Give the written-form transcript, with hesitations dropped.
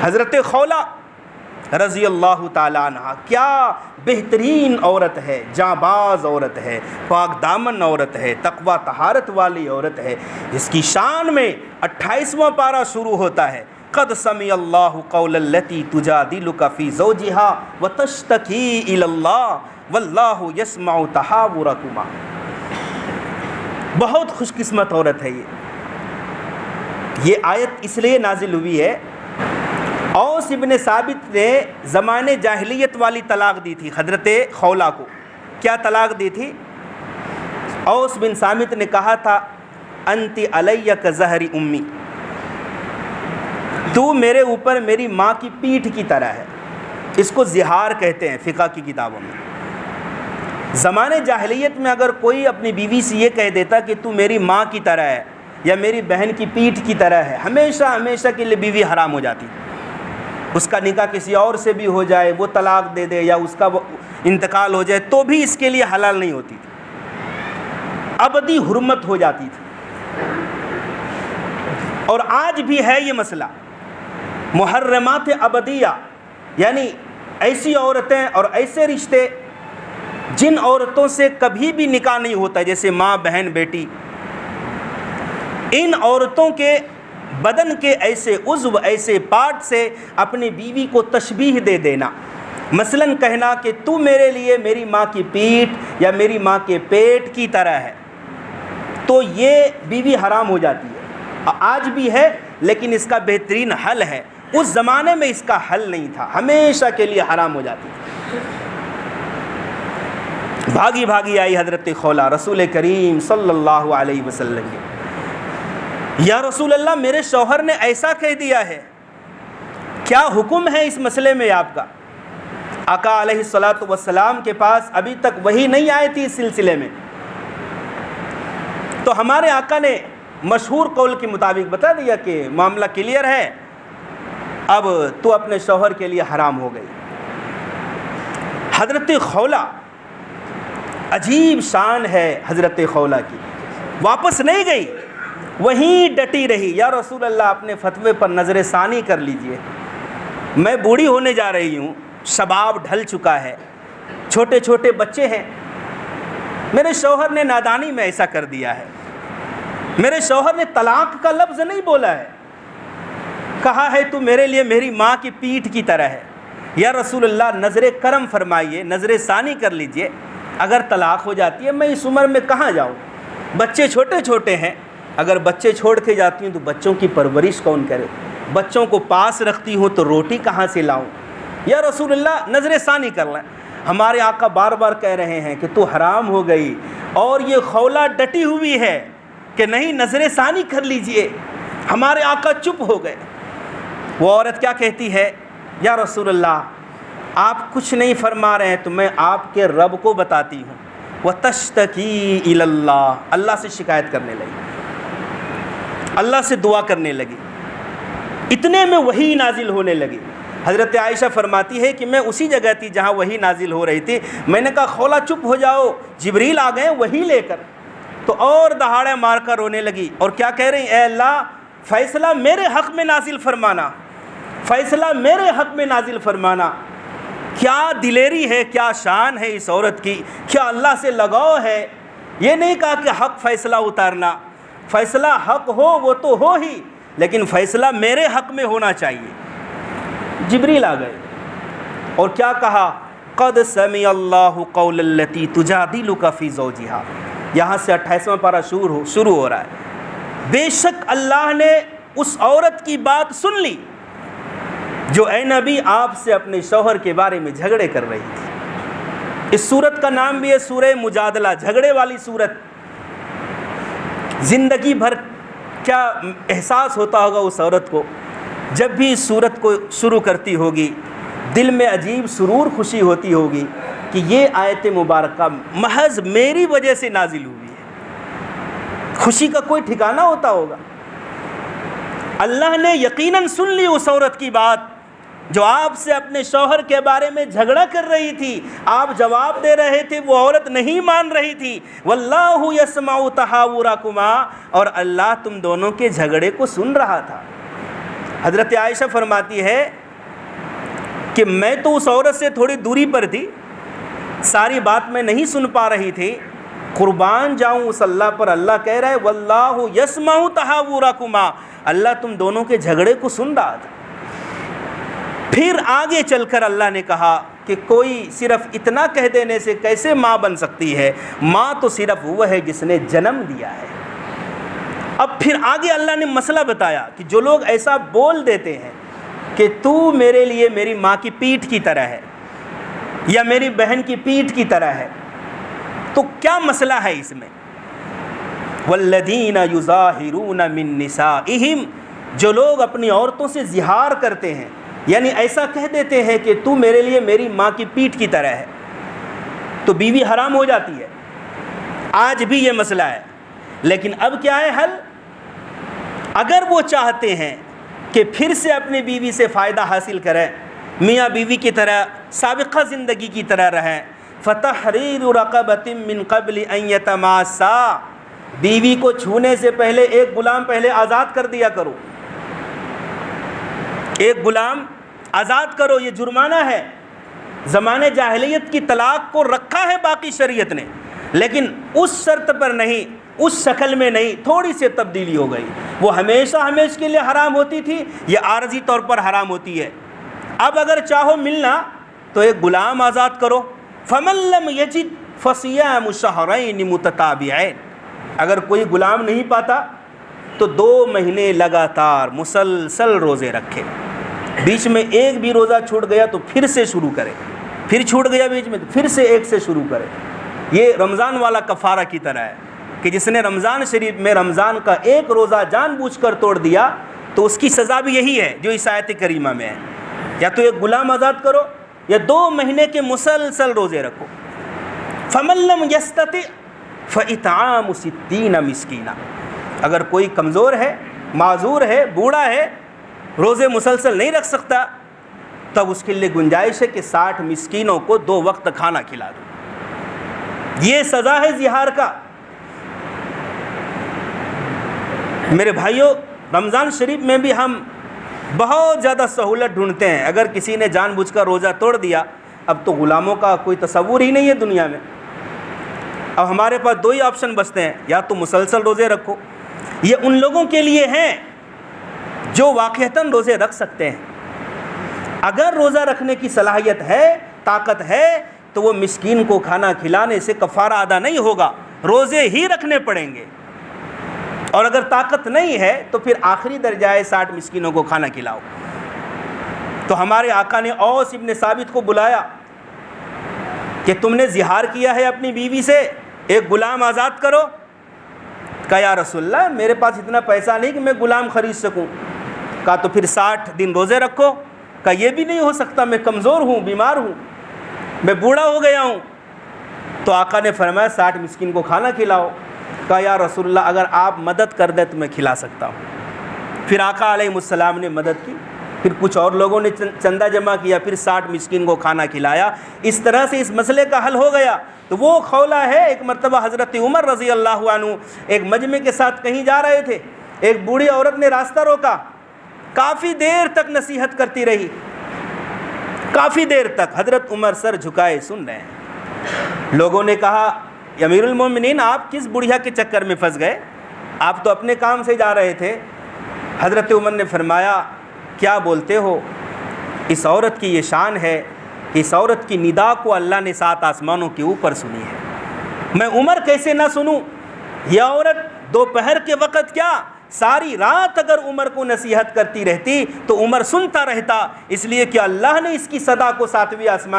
हज़रत खौला रज़ी अल्लाह ताला अन्हा क्या बेहतरीन औरत है, जाँबाज़ औरत है, पाक दामन औरत है, तक़वा तहारत वाली औरत है, जिसकी शान में 28वां पारा शुरू होता है, क़द समी अल्लाहु क़ौलल्लती तुजादिलुका फ़ी ज़ौजिहा व तश्तकी इलल्लाह वल्लाहु यस्मउ तहावुरकुमा। बहुत खुशकिस्मत औरत है ये आयत इसलिए नाजिल हुई है, औस इब्न साबित ने ज़माने जाहिलियत वाली तलाक़ दी थी हज़रत खौला को। क्या तलाक़ दी थी? औस बिन साबित ने कहा था, अंति अलैया का ज़हरी उम्मी, तू मेरे ऊपर मेरी माँ की पीठ की तरह है। इसको ज़िहार कहते हैं फ़िक़्ह की किताबों में। ज़माने जाहिलियत में अगर कोई अपनी बीवी से ये कह देता कि तू मेरी माँ की तरह है या मेरी बहन की पीठ की तरह है, हमेशा हमेशा के लिए बीवी हराम हो जाती। उसका निकाह किसी और से भी हो जाए, वो तलाक़ दे दे या उसका इंतकाल हो जाए तो भी इसके लिए हलाल नहीं होती थी, अबदी हुर्मत हो जाती थी। और आज भी है ये मसला, मुहर्रमात अबदिया, यानी ऐसी औरतें और ऐसे रिश्ते जिन औरतों से कभी भी निकाह नहीं होता, जैसे माँ, बहन, बेटी, इन औरतों के बदन के ऐसे उज़्व, ऐसे पार्ट से अपनी बीवी को तशबीह दे देना, मसलन कहना कि तू मेरे लिए मेरी माँ की पीठ या मेरी माँ के पेट की तरह है, तो ये बीवी हराम हो जाती है। आज भी है, लेकिन इसका बेहतरीन हल है। उस ज़माने में इसका हल नहीं था, हमेशा के लिए हराम हो जाती थी। भागी भागी आई हज़रत खौला रसूल करीम सल्लल्लाहु अलैहि वसल्लम के, या रसूल अल्लाह, मेरे शौहर ने ऐसा कह दिया है, क्या हुक्म है इस मसले में आपका? आका अलैहिस्सलातु वस्सलाम के पास अभी तक वही नहीं आई थी इस सिलसिले में। तो हमारे आका ने मशहूर कौल के मुताबिक बता दिया कि मामला क्लियर है, अब तो अपने शौहर के लिए हराम हो गई। हज़रत खौला, अजीब शान है हज़रत खौला की, वापस नहीं गई, वहीं डटी रही। या रसूल अल्लाह, अपने फतवे पर नज़र सानी कर लीजिए, मैं बूढ़ी होने जा रही हूँ, शबाब ढल चुका है, छोटे छोटे बच्चे हैं, मेरे शौहर ने नादानी में ऐसा कर दिया है, मेरे शौहर ने तलाक़ का लफ्ज़ नहीं बोला है, कहा है तू मेरे लिए मेरी माँ की पीठ की तरह है। या रसूल अल्लाह, नज़र करम फरमाइए, नज़र सानी कर लीजिए, अगर तलाक़ हो जाती है मैं इस उम्र में कहाँ जाऊँ, बच्चे छोटे छोटे हैं, अगर बच्चे छोड़ के जाती हूँ तो बच्चों की परवरिश कौन करे, बच्चों को पास रखती हूँ तो रोटी कहाँ से लाऊँ। या रसूल अल्लाह, नज़र सानी कर लें। हमारे आका बार बार कह रहे हैं कि तू हराम हो गई, और ये खौला डटी हुई है कि नहीं, नज़र सानी कर लीजिए। हमारे आका चुप हो गए। वो औरत क्या कहती है, या रसूल अल्लाह, आप कुछ नहीं फरमा रहे हैं तो मैं आपके रब को बताती हूँ। व तश्तकी इलल्लाह, अल्लाह से शिकायत करने लगी, अल्लाह से दुआ करने लगी। इतने में वही नाजिल होने लगी। हज़रत आयशा फरमाती है कि मैं उसी जगह थी जहाँ वही नाजिल हो रही थी। मैंने कहा खौला चुप हो जाओ, जिब्रील आ गए वही लेकर। तो और दहाड़े मार कर रोने लगी और क्या कह रही, ए अल्लाह, फ़ैसला मेरे हक़ में नाजिल फरमाना, फ़ैसला मेरे हक़ में नाजिल फरमाना। क्या दिलेरी है, क्या शान है इस औरत की, क्या अल्लाह से लगाव है। ये नहीं कहा कि हक़ फ़ैसला उतारना, फ़ैसला हक़ हो वो तो हो ही, लेकिन फ़ैसला मेरे हक़ में होना चाहिए। जिब्रील आ गए और क्या कहा, क़द समी अल्लाहु क़ौलल्लती तुजादिलुका फ़ी ज़ौजिहा। यहाँ से 28वां पारा शुरू हो रहा है। बेशक अल्लाह ने उस औरत की बात सुन ली जो ए नबी आपसे अपने शौहर के बारे में झगड़े कर रही थी। इस सूरत का नाम भी है सूरह मुजादला, झगड़े वाली सूरत। ज़िंदगी भर क्या एहसास होता होगा उस औरत को, जब भी इस सूरत को शुरू करती होगी दिल में अजीब सुरूर खुशी होती होगी कि ये आयत मुबारका महज मेरी वजह से नाजिल हुई है। खुशी का कोई ठिकाना होता होगा। अल्लाह ने यकीनन सुन ली उस औरत की बात जो आपसे अपने शौहर के बारे में झगड़ा कर रही थी। आप जवाब दे रहे थे, वो औरत नहीं मान रही थी। वल्लाहु यस्माउ तहावुरकुमा, और अल्लाह तुम दोनों के झगड़े को सुन रहा था। हज़रत आयशा फरमाती है कि मैं तो उस औरत से थोड़ी दूरी पर थी, सारी बात मैं नहीं सुन पा रही थी। कुर्बान जाऊं उस अल्लाह पर, अल्लाह कह रहा है वल्लाहु यस्माउ तहावुरकुमा, अल्लाह तुम दोनों के झगड़े को सुन रहा था। फिर आगे चलकर अल्लाह ने कहा कि कोई सिर्फ इतना कह देने से कैसे माँ बन सकती है, माँ तो सिर्फ वह है जिसने जन्म दिया है। अब फिर आगे अल्लाह ने मसला बताया कि जो लोग ऐसा बोल देते हैं कि तू मेरे लिए मेरी माँ की पीठ की तरह है या मेरी बहन की पीठ की तरह है, तो क्या मसला है इसमें। वल्लदीना युज़ाहिरून मिन निसाइहिम, जो लोग अपनी औरतों से ज़िहार करते हैं, यानी ऐसा कह देते हैं कि तू मेरे लिए मेरी माँ की पीठ की तरह है, तो बीवी हराम हो जाती है। आज भी ये मसला है, लेकिन अब क्या है हल। अगर वो चाहते हैं कि फिर से अपनी बीवी से फ़ायदा हासिल करें, मियाँ बीवी की तरह साबिक़ा ज़िंदगी की तरह रहें, फ़तहरीरु रक़बतिन मिन क़ब्लि अन यतमास्सा, बीवी को छूने से पहले एक गुलाम पहले आज़ाद कर दिया करो, एक गुलाम आज़ाद करो। ये जुर्माना है। ज़माने जाहिलियत की तलाक़ को रखा है बाकी शरीयत ने, लेकिन उस शर्त पर नहीं, उस शक्ल में नहीं, थोड़ी सी तब्दीली हो गई। वो हमेशा हमेशा के लिए हराम होती थी, ये आर्जी तौर पर हराम होती है। अब अगर चाहो मिलना तो एक गुलाम आज़ाद करो। फ़मन लम यजिद फ़सियामु शहरैन मुतताबिऐन, अगर कोई गुलाम नहीं पाता तो 2 महीने लगातार मुसलसल रोज़े रखे, बीच में एक भी रोज़ा छूट गया तो फिर से शुरू करें, फिर छूट गया बीच में तो फिर से एक से शुरू करें। ये रमज़ान वाला कफ़ारा की तरह है कि जिसने रमज़ान शरीफ में रमज़ान का एक रोज़ा जानबूझकर तोड़ दिया तो उसकी सज़ा भी यही है जो इस आयत करीमा में है। या तो एक गुलाम आज़ाद करो या 2 महीने के मुसलसल रोज़े रखो। फ़मन लम यस्तति फ़इत्आमु 60 मिस्कीना, अगर कोई कमज़ोर है, माजूर है, बूढ़ा है, रोज़े मुसलसल नहीं रख सकता, तब उसके लिए गुंजाइश है कि 60 मिस्कीनों को 2 वक्त खाना खिला दो। ये सज़ा है ज़िहार का। मेरे भाइयों, रमज़ान शरीफ में भी हम बहुत ज़्यादा सहूलत ढूंढते हैं। अगर किसी ने जानबूझकर रोज़ा तोड़ दिया, अब तो ग़ुलामों का कोई तसव्वुर ही नहीं है दुनिया में। अब हमारे पास 2 ही ऑप्शन बचते हैं, या तो मुसलसल रोज़े रखो, ये उन लोगों के लिए हैं जो वाक़ईतन रोज़े रख सकते हैं। अगर रोज़ा रखने की सलाहियत है, ताकत है, तो वो मिस्कीन को खाना खिलाने से कफ़ारा अदा नहीं होगा, रोज़े ही रखने पड़ेंगे। और अगर ताकत नहीं है तो फिर आखिरी दर्जाए 60 मिस्कीनों को खाना खिलाओ। तो हमारे आका ने औस इब्न साबित को बुलाया कि तुमने ज़िहार किया है अपनी बीवी से, एक ग़ुलाम आज़ाद करो। कहा या रसूलल्लाह, मेरे पास इतना पैसा नहीं कि मैं ग़ुलाम ख़रीद सकूं। कहा तो फिर 60 दिन रोज़े रखो। कहा यह भी नहीं हो सकता, मैं कमज़ोर हूँ, बीमार हूँ, मैं बूढ़ा हो गया हूँ। तो आका ने फरमाया 60 मिस्कीन को खाना खिलाओ। कहा या रसूलल्लाह, अगर आप मदद कर दें तो मैं खिला सकता हूँ। फिर आका अलैहिस्सलाम ने मदद की, फिर कुछ और लोगों ने चंदा जमा किया, फिर 60 मिस्कीन को खाना खिलाया। इस तरह से इस मसले का हल हो गया। तो वो खौला है, एक मरतबा हज़रत उमर रज़ी अल्लाह अन्हु एक मजमे के साथ कहीं जा रहे थे, एक बूढ़ी औरत ने रास्ता रोका, काफ़ी देर तक नसीहत करती रही, काफ़ी देर तक। हज़रत उमर सर झुकाए सुन रहे हैं। लोगों ने कहा अमीरुल मोमिनीन, आप किस बुढ़िया के चक्कर में फंस गए, आप तो अपने काम से जा रहे थे। हज़रत उमर ने फरमाया क्या बोलते हो, इस औरत की ये शान है, इस औरत की निदा को अल्लाह ने 7 आसमानों के ऊपर सुनी है, मैं उमर कैसे ना सुनूं। यह औरत दोपहर के वक़्त क्या, सारी रात अगर उमर को नसीहत करती रहती तो उमर सुनता रहता, इसलिए कि अल्लाह ने इसकी सदा को 7वें आसमान